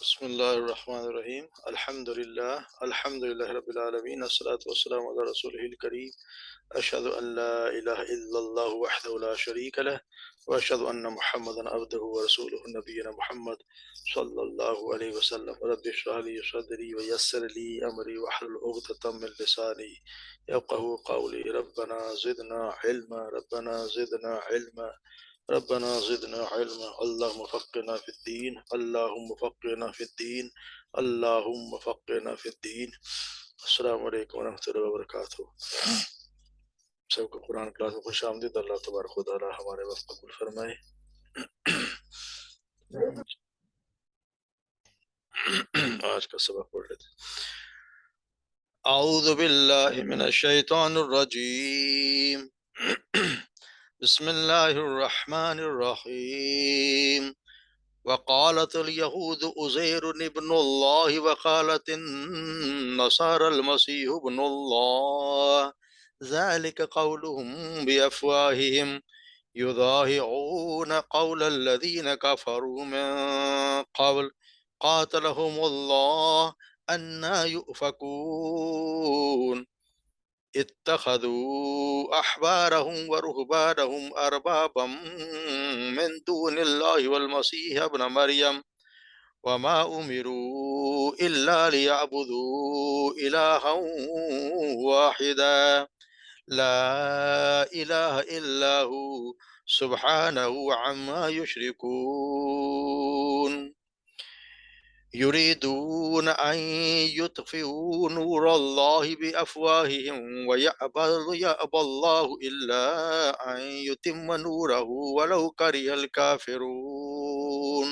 بسم اللہ الرحمن الرحیم الحمد للہ رب العالمین والصلاة والسلام علی رسولہ الکریم اشہد ان لا الہ الا اللہ وحدہ لا شریک لہ واشہد ان محمدا عبدہ ورسولہ نبینا محمد صلی اللہ علیہ وسلم رب اشرح لی صدری ویسر لی امری واحلل عقدۃ من لسانی یفقہوا قولی ربنا زدنا علما ربنا زدنا علما اللهم فقنا في الدين اللهم فقنا في الدين اللهم فقنا في الدين۔ السلام علیکم ورحمۃ اللہ وبرکاتہ۔ سب کو قرآن کلاس میں خوش آمدید۔ اللہ تبارک و تعالی ہمارے وقت قبول فرمائے۔ آج کا سبق پڑھ لیتے ہیں۔ اعوذ باللہ من الشیطان الرجیم، بسم اللہ الرحمن الرحیم۔ وقالت اليهود عزير ابن الله وقالت النصارى المسيح ابن الله ذلك قولهم بأفواههم يضاهئون قول الذين كفروا من قبل قاتلهم الله أنى يؤفكون اتخذوا أحبارهم ورهبانهم أربابا من دون الله والمسيح ابن مريم وما أمروا إلا ليعبدوا إلها واحدا لا إله إلا هو سبحانه عما يشركون يريدون أن يطفئوا نور الله بأفواههم ويأبى الله إلا أن يتم نوره ولو كره الكافرون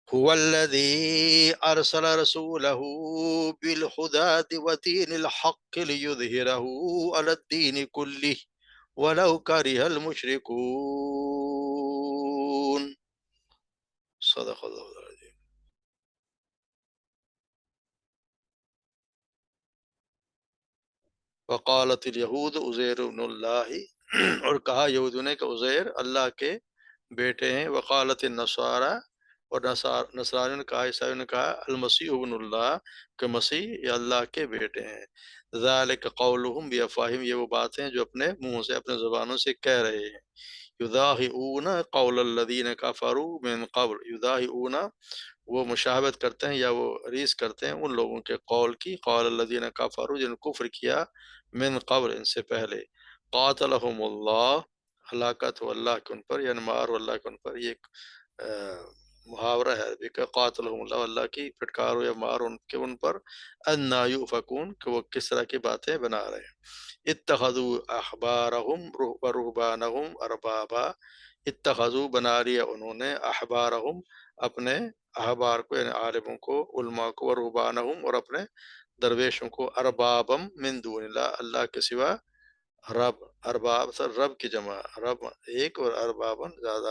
هو الذي أرسل رسوله بالهدى ودين الحق ليظهره على الدين كله ولو كره المشركون صدق الله العظيم۔ وقالت الیہود عزیر ابن اللہ، اور کہا یہودوں نے کہ عزیر اللہ کے بیٹے ہیں۔ وقالت النصارى، اور نصرانیوں نے کہا، عیسائیوں نے کہا المسیح ابن اللہ، کہ مسیح یہ اللہ کے بیٹے ہیں۔ ذالک قولہم بافواہہم، یہ وہ بات ہیں جو اپنے منہ سے، اپنے زبانوں سے کہہ رہے ہیں۔ یضاہئون قول الذین کفروا من قبل، یضاہئون وہ مشابہت کرتے ہیں یا وہ ریس کرتے ہیں ان لوگوں کے قول کی، قول الذین کفروا جن کفر کیا، من قبل ان سے پہلے، قاتلہم اللہ، ہلاکت ہو اللہ کے ان پر، یعنی مار ہو اللہ کے ان پر۔ یہ ایک محاورہ ہے عربی کا، قاتلہم اللہ، اللہ کی پھٹکار ہو یا مار ان کے ان پر، انا یؤفکون، کہ وہ کس طرح کی باتیں بنا رہے ہیں۔ اتخذوا احبارہم ورہبانہم اربابا، اتخذوا بنا لیا انہوں نے، احبارہم اپنے احبار کو یعنی عالموں کو، علماء کو، ورہبانہم اور اپنے درویشوں کو، اربابم من دون اللہ، اللہ کے سوا رب، ارباب سر رب کی جمع، رب ایک اور اربابن زیادہ،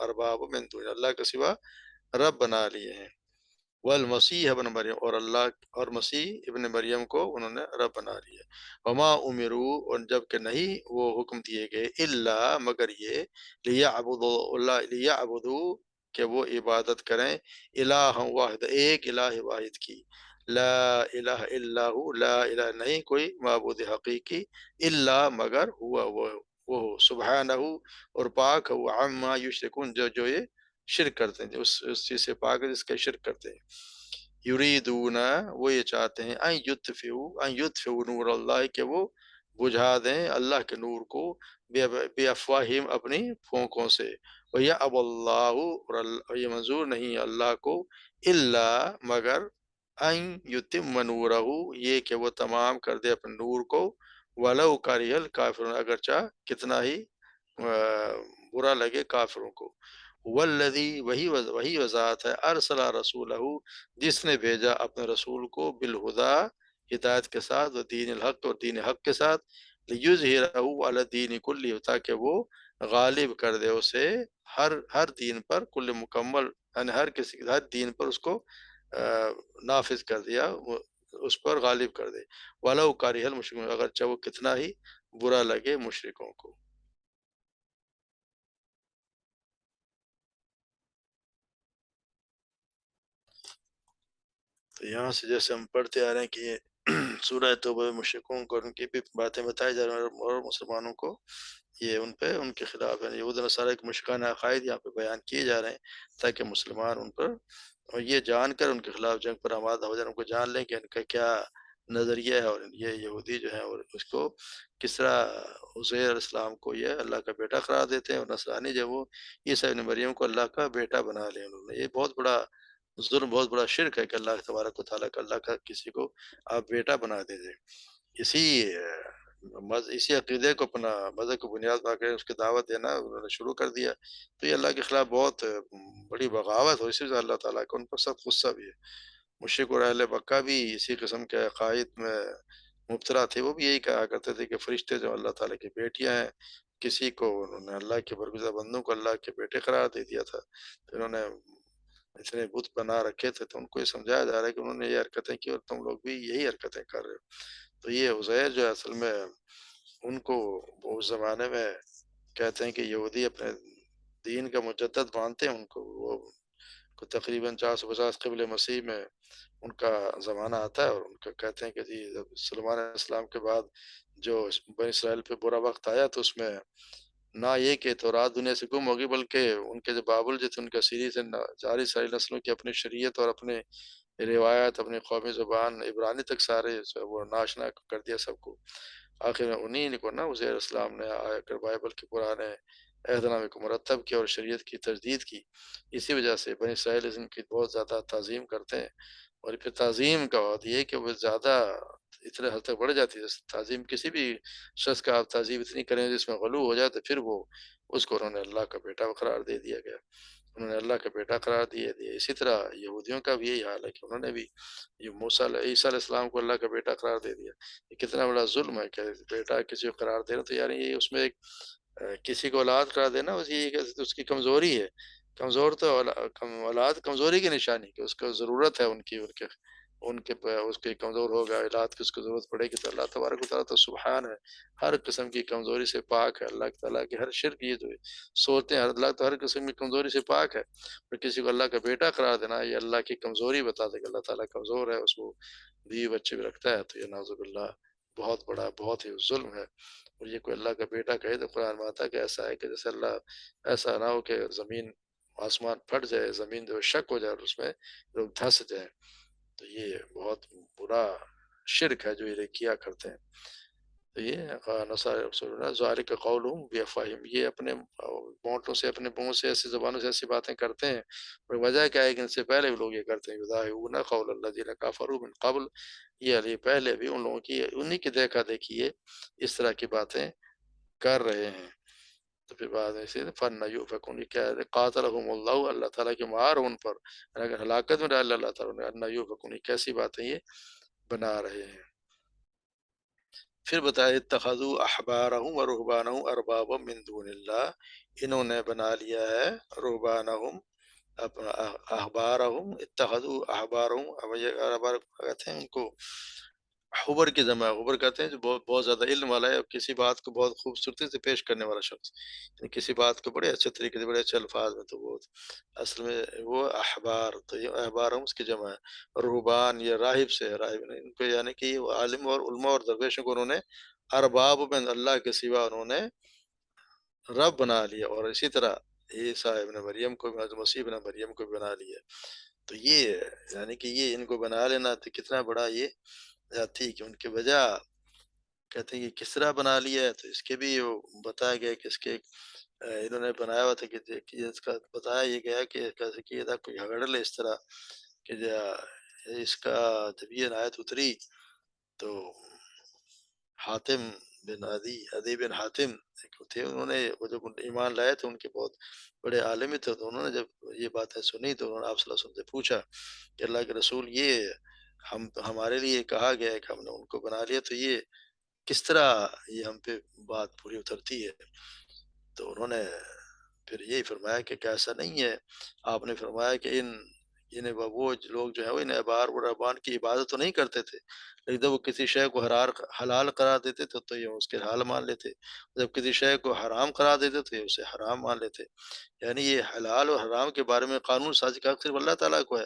ارباب من دون اللہ کے سوا رب بنا لیے ہیں۔ والمسیح ابن مریم، اور اللہ اور مسیح ابن مریم کو انہوں نے رب بنا لیا۔ وما امروا، اور جب کہ نہیں وہ حکم دیے گئے، الا مگر یہ، لیعبدوا اللہ، لیعبدوا کہ وہ عبادت کریں، الہ واحد، ایک الہ واحد کی، لا الہ الا ہو، لا الہ نہیں کوئی معبود حقیقی، الا مگر ہوا وہ سبحانہ، اور پاک ہو، عما یشرکون جو یہ شرک کرتے ہیں، اس چیز سے پاک ہے جس کا شرک کرتے ہیں۔ یریدون وہ یہ چاہتے ہیں، ان یطفئوا نور اللہ کہ وہ بجھا دیں اللہ کے نور کو، بے افواہہم اپنی پھونکوں سے، وَيَأْبَى اللَّهُ، اور یہ منظور نہیں اللہ کو، الا مگر، ان یتم نورہ یہ کہ وہ تمام کر دے اپنے نور کو، وَلَوْ كَرِهَ الْكَافِرُونَ اگرچہ کتنا ہی برا لگے کافروں کو۔ والذی وہی وضاحت ہے، ارسل رسولہ جس نے بھیجا اپنے رسول کو، بالہدا ہدایت کے ساتھ، و دین الحق اور دین حق کے ساتھ، لیظہرہ علی الدین کلہ تاکہ وہ غالب کر دے اسے ہر دین پر، کل مکمل یعنی ہر دین پر اس کو نافذ کر دیا، اس پر غالب کر دے۔ وَلَوْ كَرِهَ الْمُشْرِكُونَ اگرچہ وہ کتنا ہی برا لگے مشرکوں کو۔ تو یہاں سے جیسے ہم پڑھتے آ رہے ہیں کہ یہ سورہ توبہ میں مشرکوں کو ان کی بھی باتیں بتائی جا رہی ہیں، اور مسلمانوں کو یہ ان پہ ان کے خلاف ہے یہود و نصارہ کے مشرکانہ عقائد یہاں پہ بیان کیے جا رہے ہیں، تاکہ مسلمان ان پر اور یہ جان کر ان کے خلاف جنگ پر آمادہ ہو جائیں، ان کو جان لیں کہ ان کا کیا نظریہ ہے، اور یہ یہودی جو ہیں اور اس کو کس طرح عزیر علیہ السلام کو یہ اللہ کا بیٹا قرار دیتے ہیں، اور نصرانی جو وہ عیسیٰ ابن مریم کو اللہ کا بیٹا بنا لیں انہوں نے۔ یہ بہت بڑا ظلم، بہت بڑا شرک ہے کہ اللہ تبارک و تعالیٰ کا اللہ کا کسی کو آپ بیٹا بنا دیجیے۔ اسی اسی عقیدے کو اپنا مذہب کو بنیاد بنا کے اس کی دعوت دینا انہوں نے شروع کر دیا، تو یہ اللہ کے خلاف بہت بڑی بغاوت ہو، اسی سے اللہ تعالیٰ کو ان پر سخت غصہ بھی ہے۔ مشرک اور اہل مکہ بھی اسی قسم کے عقائد میں مبتلا تھے، وہ بھی یہی کہا کرتے تھے کہ فرشتے جو اللہ تعالیٰ کی بیٹیاں ہیں، کسی کو انہوں نے اللہ کے برگزیدہ بندوں کو اللہ کے بیٹے قرار دے دیا تھا، تو انہوں نے اتنے بت بنا رکھے تھے، تو ان کو یہ سمجھایا جا رہا ہے کہ انہوں نے یہ حرکتیں کی اور تم لوگ بھی یہی حرکتیں کر رہے ہو۔ تو یہ عزیر جو ہے اصل میں ان کو اس زمانے میں کہتے ہیں کہ یہودی اپنے دین کا مجدد مانتے ہیں ان کو، وہ کو تقریباً 450 قبل مسیح میں ان کا زمانہ آتا ہے، اور ان کا کہتے ہیں کہ جی جب سلمان علیہ السلام کے بعد جو بنی اسرائیل پہ برا وقت آیا تو اس میں نہ یہ کہ تورات دنیا سے گم ہوگی، بلکہ ان کے جو بابل جو تھے ان کا سیری سے جاری ساری نسلوں کی اپنی شریعت اور اپنے روایت، اپنی قومی زبان عبرانی تک سارے جو ہے وہ ناشنا کر دیا سب کو۔ آخر میں انہیں کو نا عزیر السلام نے آیا کر بائبل کے پرانے عہد نامے کو مرتب کیا اور شریعت کی تجدید کی۔ اسی وجہ سے بنی اسرائیل ان کی بہت زیادہ تعظیم کرتے ہیں، اور پھر تعظیم کا بات یہ ہے کہ وہ زیادہ اتنے حد تک بڑھ جاتی ہے، تعظیم کسی بھی شخص کا آپ تعظیم اتنی کریں جس میں غلو ہو جائے تو پھر وہ اس کو انہوں نے اللہ کا بیٹا قرار دے دیا گیا، انہوں نے اللہ کا بیٹا قرار دیا۔ اسی طرح یہودیوں کا بھی یہی حال ہے کہ انہوں نے بھی یہ عیسیٰ علیہ السلام کو اللہ کا بیٹا قرار دے دیا۔ یہ کتنا بڑا ظلم ہے کہ بیٹا کسی کو قرار دینا، تو یعنی یہ اس میں ایک کسی کو اولاد قرار دینا بس یہ اس کی کمزوری ہے، کمزور تو اولاد کمزوری کی نشانی کہ اس کو ضرورت ہے ان کے اس کے کمزور ہوگا اولاد کی اس کو ضرورت پڑے گی، تو اللہ تبارک و تعالیٰ تو سبحان ہے، ہر قسم کی کمزوری سے پاک ہے، اللہ تعالیٰ کی ہر شرک یہ جو سوچتے ہیں اللہ تو ہر قسم کی کمزوری سے پاک ہے، اور کسی کو اللہ کا بیٹا قرار دینا یہ اللہ کی کمزوری بتا دے کہ اللہ تعالیٰ کمزور ہے، اس کو بیوی بچے بھی رکھتا ہے، تو یہ نعوذ باللہ بہت بڑا بہت ہی ظلم ہے۔ اور یہ کوئی اللہ کا بیٹا کہے تو قرآن میں آتا ہے کہ ایسا ہے کہ جیسے اللہ ایسا نہ ہو کہ زمین آسمان پھٹ جائے، زمین جو شک ہو جائے اور اس میں لوگ دھنس جائیں، تو یہ بہت برا شرک ہے جو یہ کیا کرتے ہیں۔ تو یہ ظالک قولہم بافواہہم، یہ اپنے بونٹوں سے اپنے منہ سے ایسی زبانوں سے ایسی باتیں کرتے ہیں، اور وجہ کیا ہے کہ ان سے پہلے بھی لوگ یہ کرتے ہیں، یضاہئون قول الذین کفروا من قبل، یہ علی پہلے بھی ان لوگوں کی انہی کی دیکھا دیکھی ہے اس طرح کی باتیں کر رہے ہیں۔ تو پھر بعد میں سے فن یؤفکون، کیا ہے قاتلہم اللہ، اللہ تعالیٰ کی مار ان پر، اگر ہلاکت میں ڈال اللہ تعالیٰ نے، ان یؤفکون، کیسی باتیں یہ بنا رہے ہیں۔ پھر بتایا اتخذوا احبارہم و رہبانہم اربابا من دون اللہ، انہوں نے بنا لیا ہے رہبانہم اپنا احبارہم، اتخذوا احبارہم، اب یہ احبار کہتے ہیں ان کو حبر کی جمع ہے، حبر کہتے ہیں جو بہت بہت زیادہ علم والا ہے، اور کسی بات کو بہت خوبصورتی سے پیش کرنے والا شخص، یعنی کسی بات کو بڑے اچھے طریقے سے بڑے اچھے الفاظ میں، تو وہ اصل میں وہ احبار، تو یہ احبار ہم اس کی جمع ہے۔ رہبان یہ راہب سے ہے، راہب نے ان کو یعنی کہ وہ عالم اور علماء اور درویشوں کو انہوں نے ارباب میں اللہ کے سوا انہوں نے رب بنا لیا، اور اسی طرح عیسیٰ ابن مریم کو بھی، حضرت مسیح ابن مریم کو بھی بنا لیا۔ تو یہ یعنی کہ یہ ان کو بنا لینا تو کتنا بڑا یہ تھی کہ ان کی وجہ کہتے ہیں کہ کس طرح بنا لیا ہے، تو اس کے بھی وہ بتایا گیا کہ اس کے انہوں نے بنایا ہوا تھا کہ اس کا بتایا یہ گیا کہ کیسے کیا تھا، کوئی جھگڑ لے اس طرح کہ اس کا جب یہ آیت اتری تو حاتم بن عدی بن حاتم ایک تھے، انہوں نے وہ جب ایمان لائے تھے ان کے بہت بڑے عالمی تھے، تو انہوں نے جب یہ باتیں سنی تو انہوں نے آپ صلی اللہ علیہ وسلم سے پوچھا کہ اللہ کے رسول یہ ہمارے لیے کہا گیا ہے کہ ہم نے ان کو بنا لیا، تو یہ کس طرح یہ ہم پہ بات پوری اترتی ہے؟ تو انہوں نے پھر یہی فرمایا کہ ایسا نہیں ہے، آپ نے فرمایا کہ یعنی وہ لوگ جو ہے وہ ان احبار و رہبان کی عبادت تو نہیں کرتے تھے، لیکن جب وہ کسی شے کو حلال قرار دیتے تھے تو یہ اس کے حلال مان لیتے، جب کسی شے کو حرام قرار دیتے تو یہ اسے حرام مان لیتے۔ یعنی یہ حلال اور حرام کے بارے میں قانون سازی کا حق صرف اللہ تعالیٰ کو ہے۔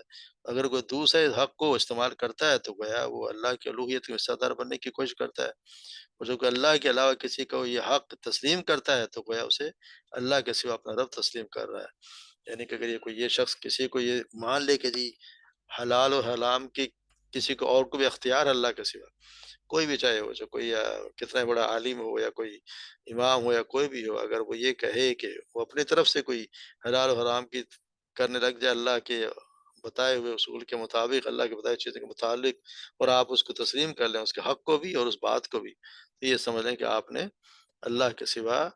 اگر کوئی دوسرے حق کو استعمال کرتا ہے تو گویا وہ اللہ کی الوہیت کے حصہ دار بننے کی کوشش کرتا ہے، اور جو کہ اللہ کے علاوہ کسی کو یہ حق تسلیم کرتا ہے تو گویا اسے اللہ کے سوا اپنا رب تسلیم کر رہا ہے۔ یعنی کہ اگر یہ شخص کسی کو یہ مان لے کہ جی حلال اور حرام کی کسی کو اور کو بھی اختیار ہے اللہ کے سوا، کوئی بھی چاہے ہو، جو کوئی کتنا بڑا عالم ہو یا کوئی امام ہو یا کوئی بھی ہو، اگر وہ یہ کہے کہ وہ اپنی طرف سے کوئی حلال و حرام کی کرنے لگ جائے اللہ کے بتائے ہوئے اصول کے مطابق، اللہ کے بتائے چیزوں کے متعلق، اور آپ اس کو تسلیم کر لیں، اس کے حق کو بھی اور اس بات کو بھی، تو یہ سمجھ لیں کہ آپ نے اللہ کے سوا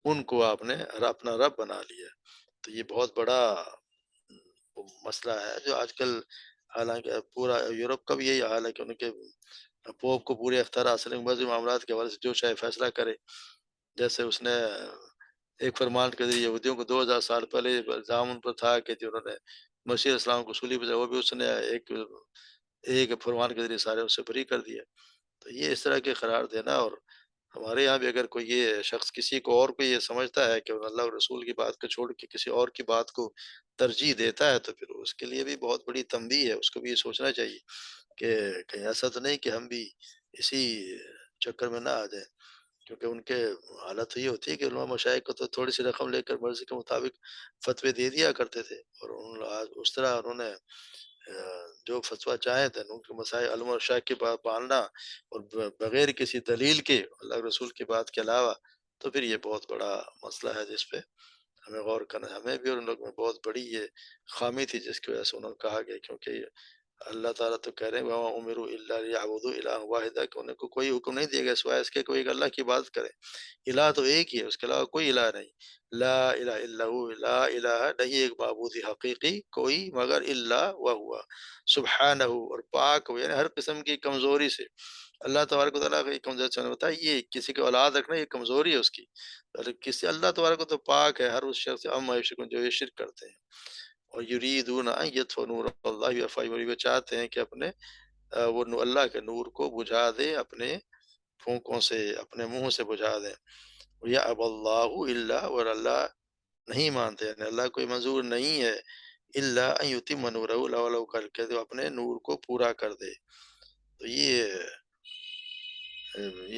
ان کو آپ نے اپنا رب بنا لیا۔ تو یہ بہت بڑا مسئلہ ہے جو آج کل، حالانکہ پورا یورپ کا بھی یہی حال ہے کہ ان کے پوپ کو پورے اختیار حاصل ہیں، مذہبی معاملات کے حوالے سے جو چاہے فیصلہ کرے۔ جیسے اس نے ایک فرمان کے ذریعے یہودیوں کو 2000 سال پہلے الزام ان پر تھا کہ جنہوں نے مسیح علیہ السلام کو صلیب پہ وہ بھی اس نے ایک فرمان کے ذریعے سارے اسے بری کر دیا۔ تو یہ اس طرح کے قرار دینا، اور ہمارے یہاں بھی اگر کوئی یہ شخص کسی کو اور کو یہ سمجھتا ہے کہ اللہ اور رسول کی بات کو چھوڑ کے کسی اور کی بات کو ترجیح دیتا ہے تو پھر اس کے لیے بھی بہت بڑی تنبیہ ہے، اس کو بھی یہ سوچنا چاہیے کہ کہیں ایسا تو نہیں کہ ہم بھی اسی چکر میں نہ آ جائیں، کیونکہ ان کے حالت یہ ہوتی ہے کہ علماء مشائخ کو تو تھوڑی سی رقم لے کر مرضی کے مطابق فتوے دے دیا کرتے تھے، اور اس طرح انہوں نے جو فتویٰ چاہے تھے ان کے مسائل علم اور شاخ کی بات پالنا، اور بغیر کسی دلیل کے اللہ کے رسول کی بات کے علاوہ، تو پھر یہ بہت بڑا مسئلہ ہے جس پہ ہمیں غور کرنا ہے، ہمیں بھی اور ان لوگوں میں بہت بڑی یہ خامی تھی جس کی وجہ سے انہوں نے کہا گیا، کیونکہ اللہ تعالیٰ تو کہہ رہے ہیں وَمَا أُمِرُوا إِلَّا لِيَعْبُدُوا إِلَٰهًا وَاحِدًا، کہ انہیں کو کوئی حکم نہیں دیا گیا سوائے اس کے کوئی ایک اللہ کی عبادت کرے۔ الہ تو ایک ہی ہے، اس کے علاوہ کوئی الہ نہیں۔ لا الہ الا ہو، لا الہ نہیں ایک معبود حقیقی کوئی مگر الا وہوا، سبحانہ اور پاک ہو، یعنی ہر قسم کی کمزوری سے۔ اللہ تبارک و تعالیٰ کی کمزوری سے بتایا، یہ کسی کی اولاد رکھنا یہ کمزوری ہے اس کی، اور کسی اللہ تبارک و تو پاک ہے ہر اس شخص سے عما یشرکون جو یہ شرک کرتے ہیں۔ اور یریدون ان یطفئوا نور اللہ بافواہہم، وہ چاہتے ہیں کہ اپنے وہ اللہ کے نور کو بجھا دے اپنے پھونکوں سے، اپنے منہ سے بجھا دیں۔ یا اب اللہ الا، اور اللہ نہیں مانتے، یعنی اللہ کوئی منظور نہیں ہے، الا ان یتم نورہ، لو کر کے تو اپنے نور کو پورا کر دے۔ تو یہ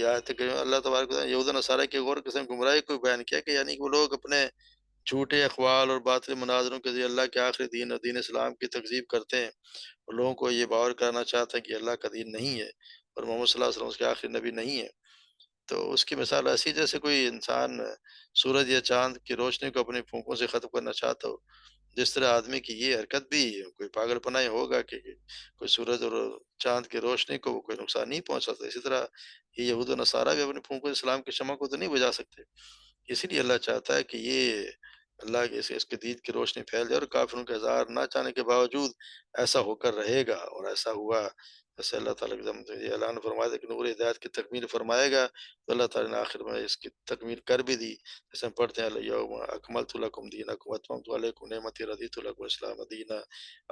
آیت کہ اللہ تبارک و تعالیٰ یہود و نصارہ کی غور قسم گمراہی کو بیان کیا کہ یعنی کہ وہ لوگ اپنے جھوٹے اقوال اور باطل مناظروں کے ذریعے اللہ کے آخری دین اور دین اسلام کی تکذیب کرتے ہیں، اور لوگوں کو یہ باور کرانا چاہتے ہیں کہ اللہ کا دین نہیں ہے اور محمد صلی اللہ علیہ وسلم اس کے آخری نبی نہیں ہے۔ تو اس کی مثال ایسی جیسے کوئی انسان سورج یا چاند کی روشنی کو اپنی پھونکوں سے ختم کرنا چاہتا ہو، جس طرح آدمی کی یہ حرکت بھی کوئی پاگل پنا ہی ہوگا کہ کوئی سورج اور چاند کی روشنی کو وہ کوئی نقصان نہیں پہنچا سکتا، اسی طرح یہ یہود و نصارہ بھی اپنی پھونکوں سے اسلام کی شمع کو تو نہیں بجھا سکتے۔ اسی لیے اللہ چاہتا ہے کہ یہ اللہ کے اس کے دین کی روشنی پھیل جائے، اور کافروں کے اظہار نہ چاہنے کے باوجود ایسا ہو کر رہے گا، اور ایسا ہوا۔ جیسے اللہ تعالیٰ یہ اعلان فرمایا تھا کہ نور ہدایت کی تکمیل فرمائے گا، تو اللہ تعالیٰ نے آخر میں اس کی تکمیل کر بھی دی، جیسے ہم پڑھتے ہیں الیوم اکملت لکم دینکم واتممت علیکم نعمتی رضیت لکم الاسلام دینا،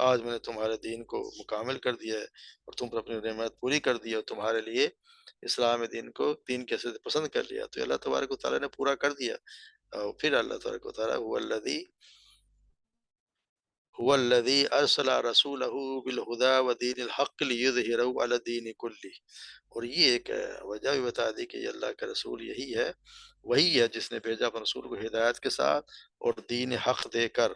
آج میں نے تمہارے دین کو مکمل کر دیا ہے اور تم پر اپنی نعمت پوری کر دی ہے، اور تمہارے لیے اسلام دین کو دین کے سے پسند کر لیا۔ تو اللہ تبارک و تعالیٰ نے پورا کر دیا، اور پھر اللہ تبارک و تعالیٰ هو الذی ارسل رسولہ بالہدی ودین الحق لیظہرہ علی الدین کلہ، اور یہ ایک وجہ بھی بتا دی کہ یہ اللہ کا رسول یہی ہے، وہی ہے جس نے بھیجا اپنے رسول کو ہدایت کے ساتھ اور دین حق دے کر،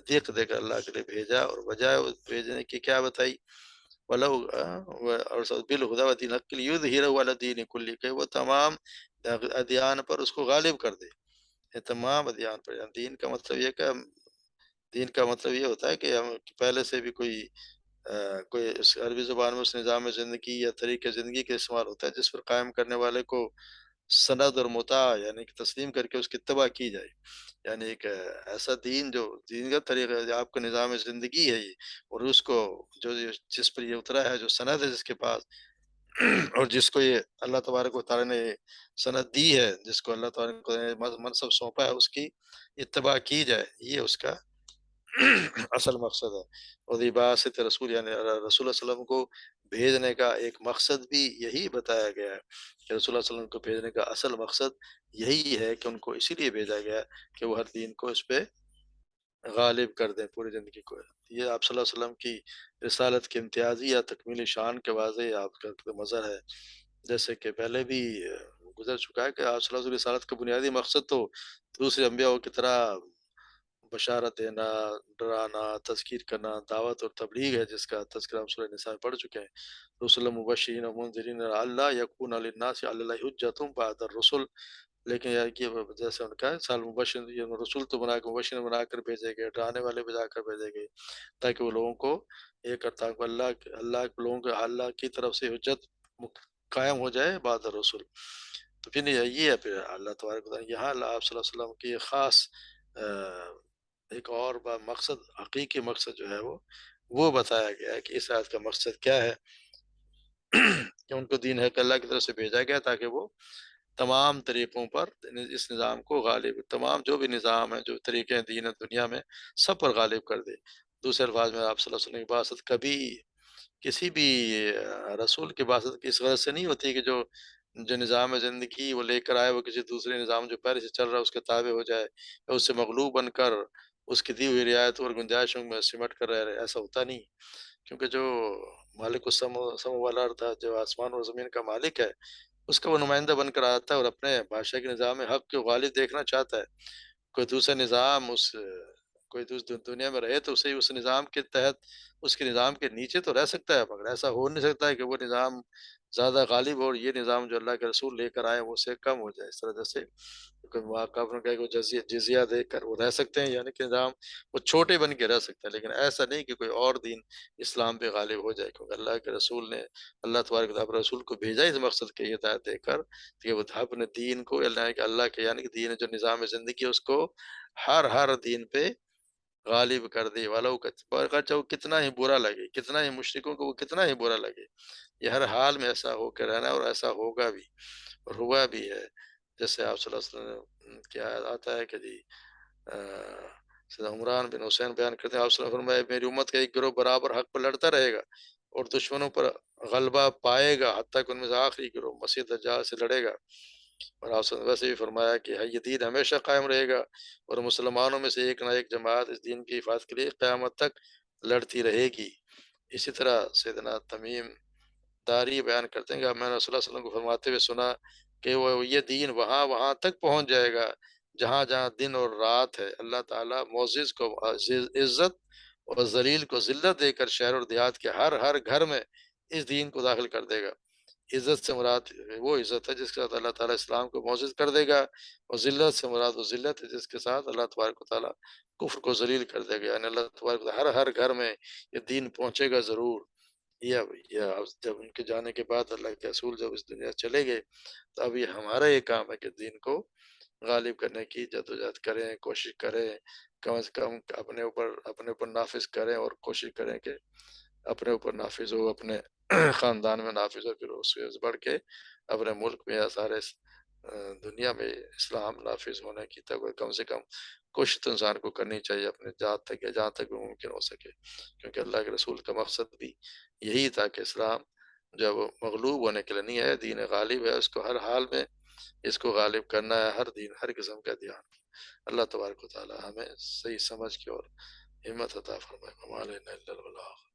دیکھ دے کر اللہ کے لیے بھیجا، اور وجہ بھیجنے کی کیا بتائی، ولو اور بالہدی ودین الحق لیظہرہ علی الدین کلہ، کہ وہ تمام ادیان پر اس کو غالب کر دے، یہ تمام ادیان پر۔ یعنی دین کا مطلب یہ کہ دین کا مطلب یہ ہوتا ہے کہ ہم پہلے سے بھی کوئی اس عربی زبان میں اس نظام زندگی یا طریقہ زندگی کا استعمال ہوتا ہے جس پر قائم کرنے والے کو سند اور مطاع یعنی کہ تسلیم کر کے اس کی اتباع کی جائے، یعنی ایک ایسا دین جو دین کا طریقہ ہے، آپ کا نظام زندگی ہے یہ، اور اس کو جس پر یہ اترا ہے، جو سند ہے جس کے پاس اور جس کو یہ اللہ تبارک و تعالیٰ نے سند دی ہے، جس کو اللہ تعالیٰ نے منصب سونپا ہے، اس کی اتباع کی جائے، یہ اس کا اصل مقصد ہے۔ اور عباست رسول یعنی رسول اللہ صلی اللہ علیہ وسلم کو بھیجنے کا ایک مقصد بھی یہی بتایا گیا ہے کہ رسول اللہ صلی اللہ علیہ وسلم کو بھیجنے کا اصل مقصد یہی ہے کہ ان کو اسی لیے بھیجا گیا ہے کہ وہ ہر دین کو اس پہ غالب کر دیں پوری زندگی کو۔ یہ آپ صلی اللہ علیہ وسلم کی رسالت کی امتیازی یا تکمیلی شان کے واضح آپ کا مظہر ہے، جیسے کہ پہلے بھی گزر چکا ہے کہ آپ صلی اللہ علیہ وسلم رسالت کا بنیادی مقصد تو دوسرے انبیاء کی طرح بشارت دینا، ڈرانا، تذکیر کرنا، دعوت اور تبلیغ ہے، جس کا تذکرہ ہم سورہ نساء میں پڑھ چکے ہیں۔ رسول مبشرین و منذرین اللہ یکون للناس علی اللہ حجۃ بعد الرسل، لیکن یار کہ جیسے ان کا سال مبشر یہ رسول تو بنا کے مبشر بنا کر بھیجے گئے، ڈرانے والے بجا کر بھیجے گئے، تاکہ وہ لوگوں کو یہ کرتا کہ اللہ کے لوگوں کے اللہ کی طرف سے حجت قائم ہو جائے بعد الرسل۔ تو پھر یہ ہے پھر اللہ تبارک و تعالیٰ یہاں آپ صلی اللہ علیہ وسلم کی خاص ایک اور مقصد، حقیقی مقصد جو ہے وہ بتایا گیا ہے کہ اس آیت کا مقصد کیا ہے کہ ان کو دین حق اللہ کی طرف سے بھیجا گیا تاکہ وہ تمام طریقوں پر اس نظام کو غالب، تمام جو بھی نظام ہے، جو طریقے ہیں دین دنیا میں، سب پر غالب کر دے۔ دوسرے الفاظ میں آپ صلی اللہ علیہ وسلم کی باسط کبھی کسی بھی رسول کی باسط کی اس غرض سے نہیں ہوتی کہ جو نظام زندگی وہ لے کر آئے وہ کسی دوسرے نظام جو پہلے سے چل رہا ہے اس کے تابع ہو جائے یا اس سے مغلوب بن کر اس کی دی ہوئی رعایت اور گنجائشوں میں سمٹ کر رہ رہے، ایسا ہوتا نہیں، کیونکہ جو مالک السماء والارض تھا، جو آسمان اور زمین کا مالک ہے، اس کا وہ نمائندہ بن کر آتا ہے اور اپنے بادشاہ کے نظام حق کے غالب دیکھنا چاہتا ہے۔ کوئی دوسرا نظام کوئی دنیا میں رہے تو اسے اس نظام کے تحت، اس کے نظام کے نیچے تو رہ سکتا ہے، مگر ایسا ہو نہیں سکتا ہے کہ وہ نظام زیادہ غالب ہو اور یہ نظام جو اللہ کے رسول لے کر آئے وہ اس سے کم ہو جائے۔ اس طرح جیسے کافروں نے کہا کہ وہ جزیہ دے کر وہ رہ سکتے ہیں، یعنی کہ نظام وہ چھوٹے بن کے رہ سکتا ہے، لیکن ایسا نہیں کہ کوئی اور دین اسلام پہ غالب ہو جائے، کیونکہ اللہ کے رسول نے، اللہ تبارک و تعالیٰ اپنے رسول کو بھیجا اس مقصد کے ہدایت دے کر کہ وہ اپنے دین کو اللہ کے یعنی کہ دین جو نظام زندگی ہے اس کو ہر دین پہ غالب کر دے، والا چاہے وہ کتنا ہی برا لگے، کتنا ہی مشرکوں کو وہ کتنا ہی برا لگے، یہ ہر حال میں ایسا ہو کے رہنا ہے اور ایسا ہوگا بھی اور ہوا بھی ہے۔ جیسے آپ صلی اللہ علیہ وسلم کیا آتا ہے کہ جی سیدنا عمران بن حسین بیان کرتے ہیں، آپ صلی اللہ علیہ وسلم فرمایا میری امت کا ایک گروہ برابر حق پر لڑتا رہے گا اور دشمنوں پر غلبہ پائے گا حتیٰ کہ ان میں سے آخری گروہ مسیح دجال سے لڑے گا۔ اور آپ نے ویسے بھی فرمایا کہ یہ دین ہمیشہ قائم رہے گا اور مسلمانوں میں سے ایک نہ ایک جماعت اس دین کی حفاظت کے لیے قیامت تک لڑتی رہے گی۔ اسی طرح سیدنا تمیم داری بیان کرتے ہیں کہ میں نے رسول اللہ صلی اللہ علیہ وسلم کو فرماتے ہوئے سنا کہ وہ یہ دین وہاں تک پہنچ جائے گا جہاں جہاں دن اور رات ہے، اللہ تعالیٰ معزز کو عزت اور ذلیل کو ذلت دے کر شہر اور دیہات کے ہر گھر میں اس دین کو داخل کر دے گا۔ عزت سے مراد وہ عزت ہے جس کے ساتھ اللہ تعالیٰ اسلام کو معزز کر دے گا، اور ذلت سے مراد وہ ذلت ہے جس کے ساتھ اللہ تبارک و تعالیٰ کفر کو ذلیل کر دے گا، یعنی اللہ تبارک و تعالیٰ ہر گھر میں یہ دین پہنچے گا ضرور۔ یہ جب ان کے جانے کے بعد اللہ کے رسول جب اس دنیا چلے گئے تو اب یہ ہمارا یہ کام ہے کہ دین کو غالب کرنے کی جدوجہد کریں، کوشش کریں، کم از کم اپنے اوپر نافذ کریں اور کوشش کریں کہ اپنے اوپر نافذ ہو، اپنے خاندان میں نافذ ہو، پھر اس سے بڑھ کے اپنے ملک میں یا سارے دنیا میں اسلام نافذ ہونے کی تک کم سے کم کوشش تو انسان کو کرنی چاہیے اپنے ذات تک یا جہاں تک ممکن ہو سکے، کیونکہ اللہ کے رسول کا مقصد بھی یہی تھا کہ اسلام جب مغلوب ہونے کے لیے نہیں ہے، دین غالب ہے، اس کو ہر حال میں اس کو غالب کرنا ہے، ہر دین ہر قسم کا دھیان۔ اللہ تبارک و تعالی ہمیں صحیح سمجھ کے اور ہمت عطا فرمائے۔ وما علینا الا البلاغ۔